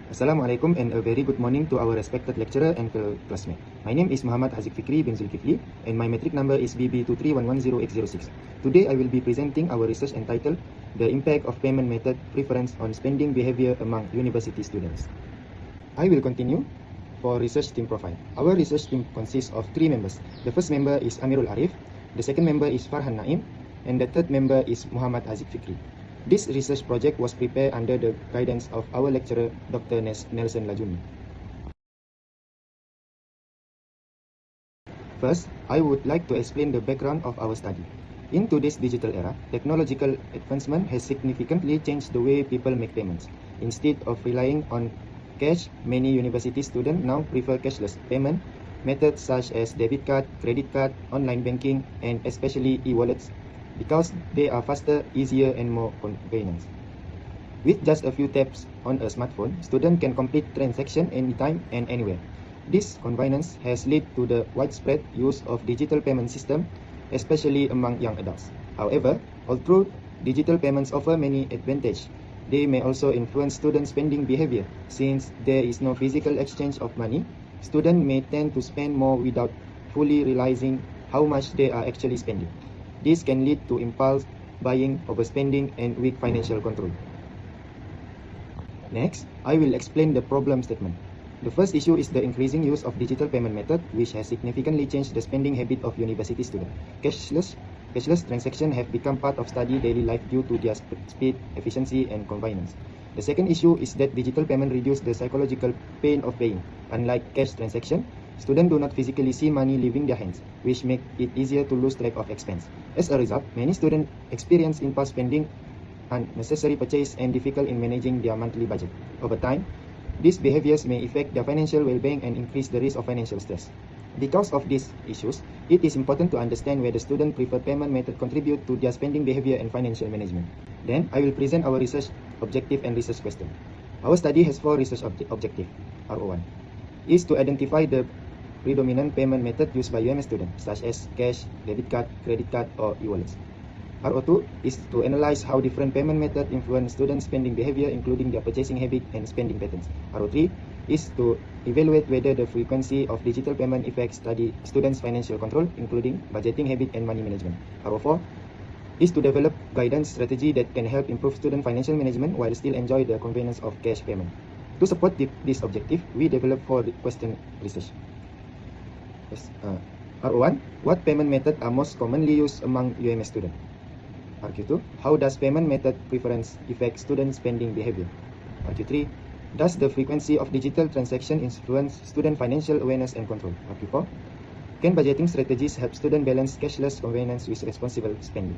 Assalamualaikum and a very good morning to our respected lecturer and fellow classmate. My name is MUHAMAD FIKRI bin ZULKIFLI and my metric number is BB231100806. Today I will be presenting our research entitled The Impact of Payment Method Preference on Spending Behavior Among University Students. I will continue for research team profile. Our research team consists of 3 members. The first member is Amirul Ariff, the second member is FARHAN NAIM, and the third member is MUHAMAD FIKRI. This research project was prepared under the guidance of our lecturer, Dr. Nelson Lajuni. First, I would like to explain the background of our study. In today's digital era, technological advancement has significantly changed the way people make payments. Instead of relying on cash, many university students now prefer cashless payment methods such as debit card, credit card, online banking, and especially e-wallets, because they are faster, easier, and more convenient. With just a few taps on a smartphone, students can complete transactions anytime and anywhere. This convenience has led to the widespread use of digital payment systems, especially among young adults. However, although digital payments offer many advantages, they may also influence student spending behavior. Since there is no physical exchange of money, students may tend to spend more without fully realizing how much they are actually spending. This can lead to impulse buying, overspending, and weak financial control. Next, I will explain the problem statement. The first issue is the increasing use of digital payment method, which has significantly changed the spending habit of university students. Cashless transactions have become part of study daily life due to their speed, efficiency, and convenience. The second issue is that digital payment reduces the psychological pain of paying. Unlike cash transactions, students do not physically see money leaving their hands, which makes it easier to lose track of expense. As a result, many students experience impulse spending, unnecessary purchase, and difficulty in managing their monthly budget. Over time, these behaviors may affect their financial well-being and increase the risk of financial stress. Because of these issues, it is important to understand whether students' preferred payment method contribute to their spending behavior and financial management. Then, I will present our research objective and research question. Our study has 4 research objectives. RO1 is to identify the predominant payment method used by UMS students, such as cash, debit card, credit card, or e-wallets. RO2 is to analyze how different payment methods influence students' spending behavior, including their purchasing habit and spending patterns. RO3 is to evaluate whether the frequency of digital payment affects students' financial control, including budgeting habit and money management. RO4 is to develop guidance strategy that can help improve student financial management while still enjoy the convenience of cash payment. To support this objective, we developed 4 question research. RO1, what payment methods are most commonly used among UMS students? RQ2, how does payment method preference affect student spending behavior? RQ3, does the frequency of digital transaction influence student financial awareness and control? RQ4, can budgeting strategies help students balance cashless convenience with responsible spending?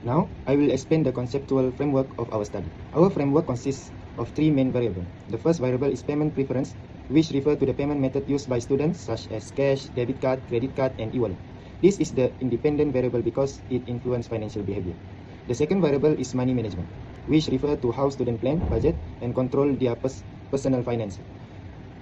Now, I will explain the conceptual framework of our study. Our framework consists of 3 main variables. The first variable is payment preference, which refers to the payment method used by students, such as cash, debit card, credit card, and e-wallet. This is the independent variable because it influences financial behavior. The second variable is money management, which refers to how students plan, budget, and control their personal finance.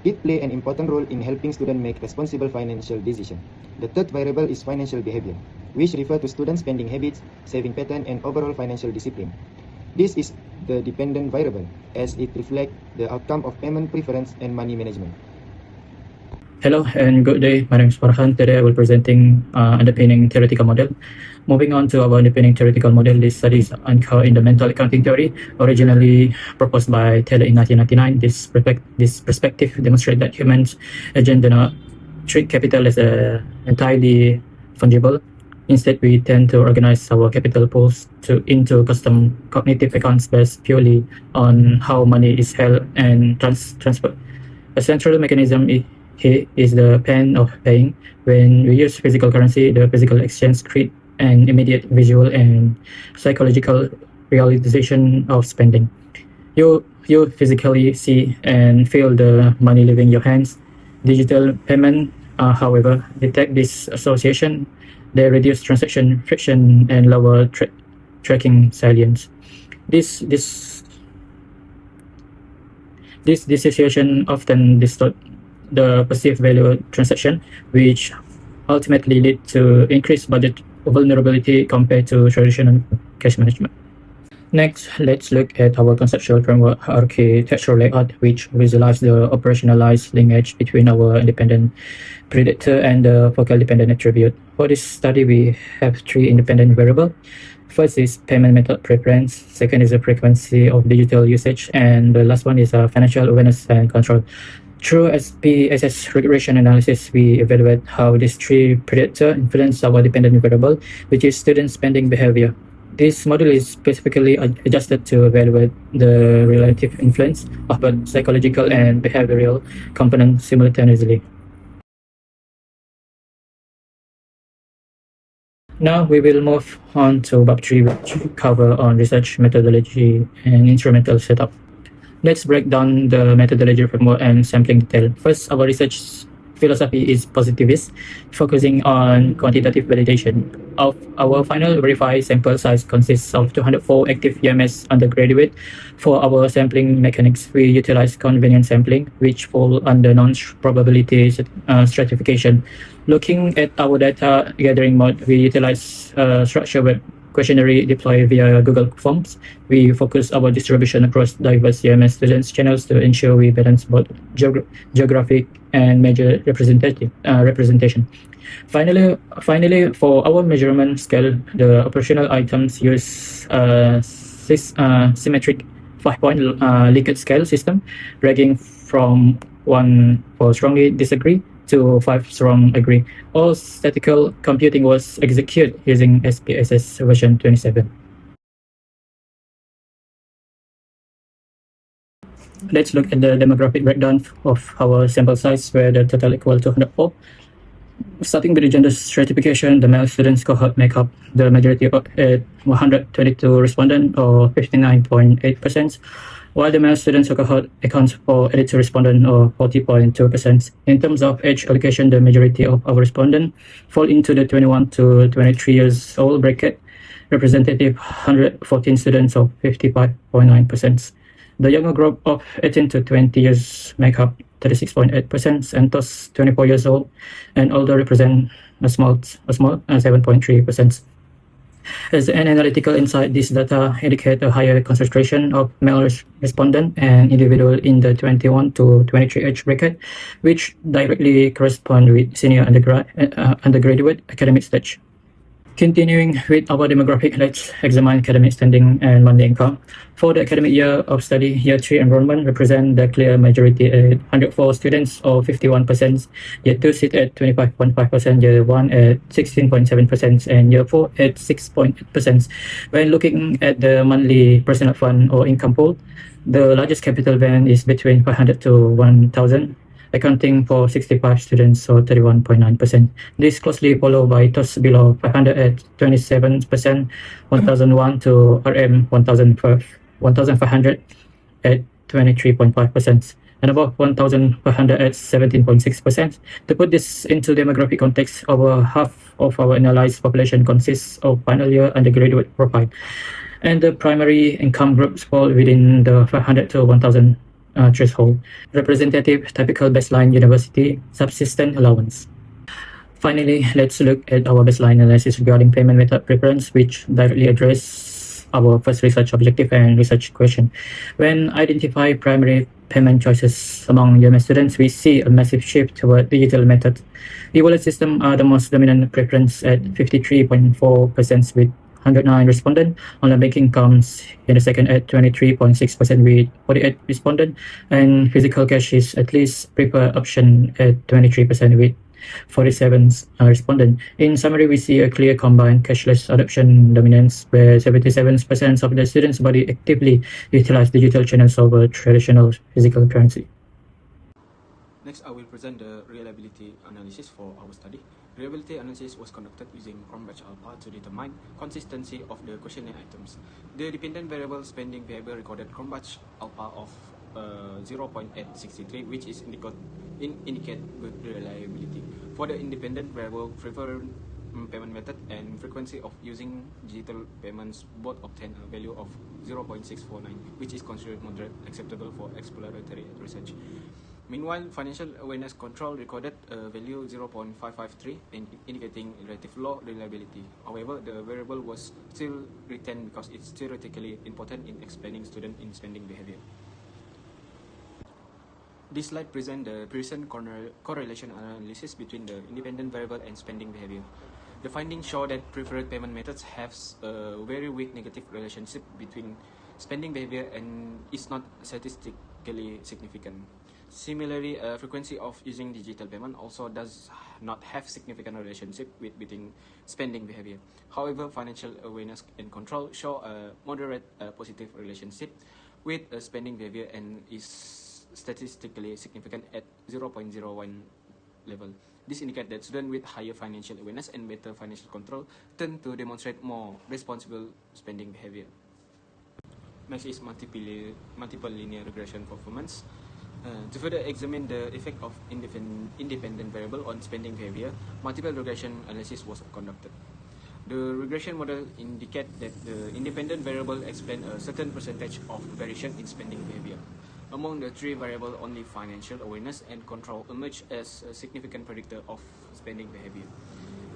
It plays an important role in helping students make responsible financial decisions. The third variable is financial behavior, which refers to students' spending habits, saving pattern, and overall financial discipline. This is the dependent variable, as it reflects the outcome of payment preference and money management. Hello and good day. My name is FARHAN. Today I will be presenting underpinning theoretical model. Moving on to our underpinning theoretical model, this study is anchored in the mental accounting theory, originally proposed by Taylor in 1999. This perspective demonstrates that humans agent do not treat capital as entirely fungible. Instead, we tend to organize our capital pools into custom cognitive accounts based purely on how money is held and transferred. A central mechanism here is the pain of paying. When we use physical currency, the physical exchange creates an immediate visual and psychological realization of spending. You physically see and feel the money leaving your hands. Digital payment, however, detect this association. They reduce transaction friction and lower tracking salience. This dissociation often distorts the perceived value of transaction, which ultimately lead to increased budget vulnerability compared to traditional cash management. Next, let's look at our conceptual framework architectural layout, which visualizes the operationalized linkage between our independent predictor and the focal dependent attribute. For this study, we have three independent variables. First is payment method preference, second is the frequency of digital usage, and the last one is financial awareness and control. Through SPSS regression analysis, we evaluate how these three predictors influence our dependent variable, which is student spending behavior. This model is specifically adjusted to evaluate the relative influence of both psychological and behavioral components simultaneously. Now we will move on to Bab 3, which cover on research methodology and instrumental setup. Let's break down the methodology framework and sampling detail. First, our research philosophy is positivist, focusing on quantitative validation. Of our final verified sample size consists of 204 active EMS undergraduate. For our sampling mechanics, we utilize convenience sampling, which fall under non-probability stratification. Looking at our data gathering mode, we utilize structured web questionnaire deployed via Google Forms. We focus our distribution across diverse EMS students channels to ensure we balance both geographic and major representation. Finally, for our measurement scale, the operational items use symmetric 5-point Likert scale system, ranking from 1 for strongly disagree to 5 strong agree. All statistical computing was executed using SPSS version 27. Let's look at the demographic breakdown of our sample size, where the total equal to 104. Starting with the gender stratification, the male students cohort make up the majority of 122 respondents, or 59.8%, while the male students cohort accounts for 82 respondents, or 40.2%. In terms of age allocation, the majority of our respondents fall into the 21 to 23 years old bracket, representative 114 students, or 55.9%. The younger group of 18 to 20 years make up 36.8%, and those 24 years old and older represent a small 7.3%. As an analytical insight, this data indicate a higher concentration of male respondent and individual in the 21 to 23 age bracket, which directly correspond with senior undergraduate academic stage. Continuing with our demographic, let's examine academic standing and monthly income. For the academic year of study, year 3 enrollment represent the clear majority at 104 students, or 51%, year 2 sit at 25.5%, year 1 at 16.7%, and year 4 at 6.8%. When looking at the monthly personal fund or income pool, the largest capital band is between 500 to 1,000, accounting for 65 students, or 31.9%. This closely followed by those below 500 at 27%, 1,001 to RM 1,500 at 23.5%, and above 1,500 at 17.6%. To put this into demographic context, over half of our analyzed population consists of final year undergraduate profile, and the primary income groups fall within the 500 to 1,000 threshold, representative typical baseline university subsistence allowance. Finally, let's look at our baseline analysis regarding payment method preference, which directly address our first research objective and research question. When identify primary payment choices among UMS students, we see a massive shift toward digital methods. E-wallet system are the most dominant preference at 53.4%, with 109 respondents. Online banking comes in the second at 23.6% with 48 respondents, and physical cash is at least preferred option at 23% with 47 respondents. In summary, we see a clear combined cashless adoption dominance, where 77% of the students body actively utilize digital channels over traditional physical currency. Next, I will present the reliability analysis for our study. Reliability analysis was conducted using Cronbach alpha to determine consistency of the questionnaire items. The dependent variable spending behavior recorded Cronbach alpha of 0.863, which is indicate good reliability. For the independent variable, preferred payment method and frequency of using digital payments both obtain a value of 0.649, which is considered moderate, acceptable for exploratory research. Meanwhile, financial awareness control recorded a value 0.553, indicating relative low reliability. However, the variable was still retained because it's theoretically important in explaining student in spending behavior. This slide presents the Pearson correlation analysis between the independent variable and spending behavior. The findings show that preferred payment methods have a very weak negative relationship between spending behavior and is not statistically significant. Similarly, frequency of using digital payment also does not have significant relationship between spending behavior. However, financial awareness and control show a moderate positive relationship with spending behavior and is statistically significant at 0.01 level. This indicates that students with higher financial awareness and better financial control tend to demonstrate more responsible spending behavior. Next is multiple linear regression performance. To further examine the effect of independent variable on spending behavior, multiple regression analysis was conducted. The regression model indicates that the independent variable explains a certain percentage of variation in spending behavior. Among the three variables, only financial awareness and control emerge as a significant predictor of spending behavior.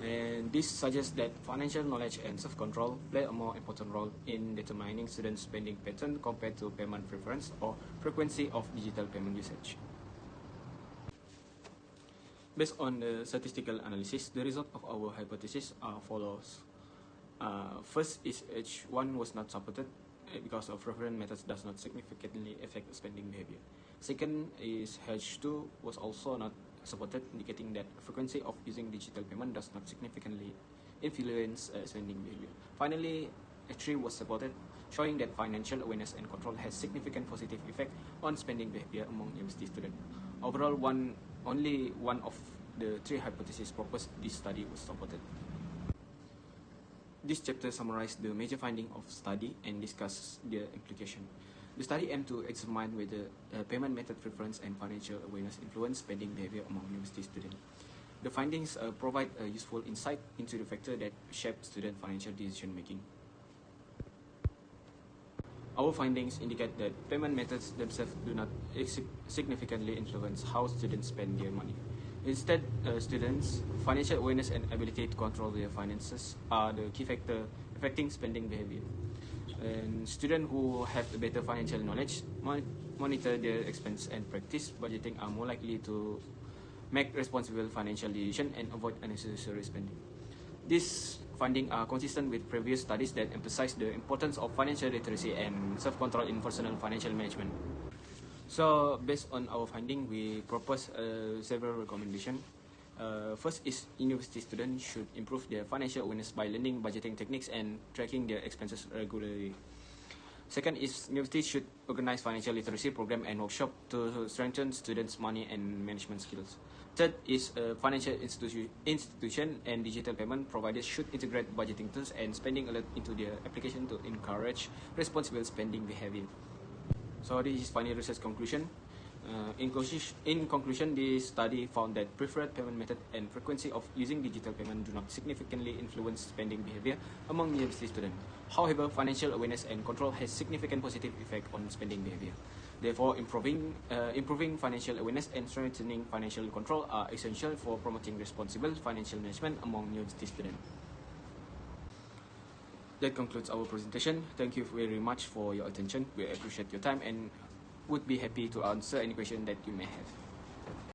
And this suggests that financial knowledge and self-control play a more important role in determining students' spending pattern compared to payment preference or frequency of digital payment usage. Based on the statistical analysis, the result of our hypothesis are follows. First is H1 was not supported because of reference methods does not significantly affect spending behavior. Second is H2 was also not supported, indicating that frequency of using digital payment does not significantly influence spending behavior. Finally, H3 was supported, showing that financial awareness and control has significant positive effect on spending behavior among university students. Overall, only one of the three hypotheses proposed this study was supported. This chapter summarizes the major findings of study and discusses their implication. The study aimed to examine whether payment method preference and financial awareness influence spending behavior among university students. The findings provide a useful insight into the factors that shape student financial decision making. Our findings indicate that payment methods themselves do not significantly influence how students spend their money. Instead, students' financial awareness and ability to control their finances are the key factor affecting spending behavior. And students who have a better financial knowledge, monitor their expense and practice budgeting are more likely to make responsible financial decisions and avoid unnecessary spending. These findings are consistent with previous studies that emphasize the importance of financial literacy and self-control in personal financial management. So, based on our finding, we propose several recommendations. First is university students should improve their financial awareness by learning budgeting techniques and tracking their expenses regularly. Second is universities should organize financial literacy program and workshop to strengthen students' money and management skills. Third is financial institution and digital payment providers should integrate budgeting tools and spending alert into their application to encourage responsible spending behavior. So this is final research conclusion. In conclusion, this study found that preferred payment method and frequency of using digital payment do not significantly influence spending behavior among university students. However, financial awareness and control has significant positive effect on spending behavior. Therefore, improving financial awareness and strengthening financial control are essential for promoting responsible financial management among university students. That concludes our presentation. Thank you very much for your attention. We appreciate your time and would be happy to answer any question that you may have.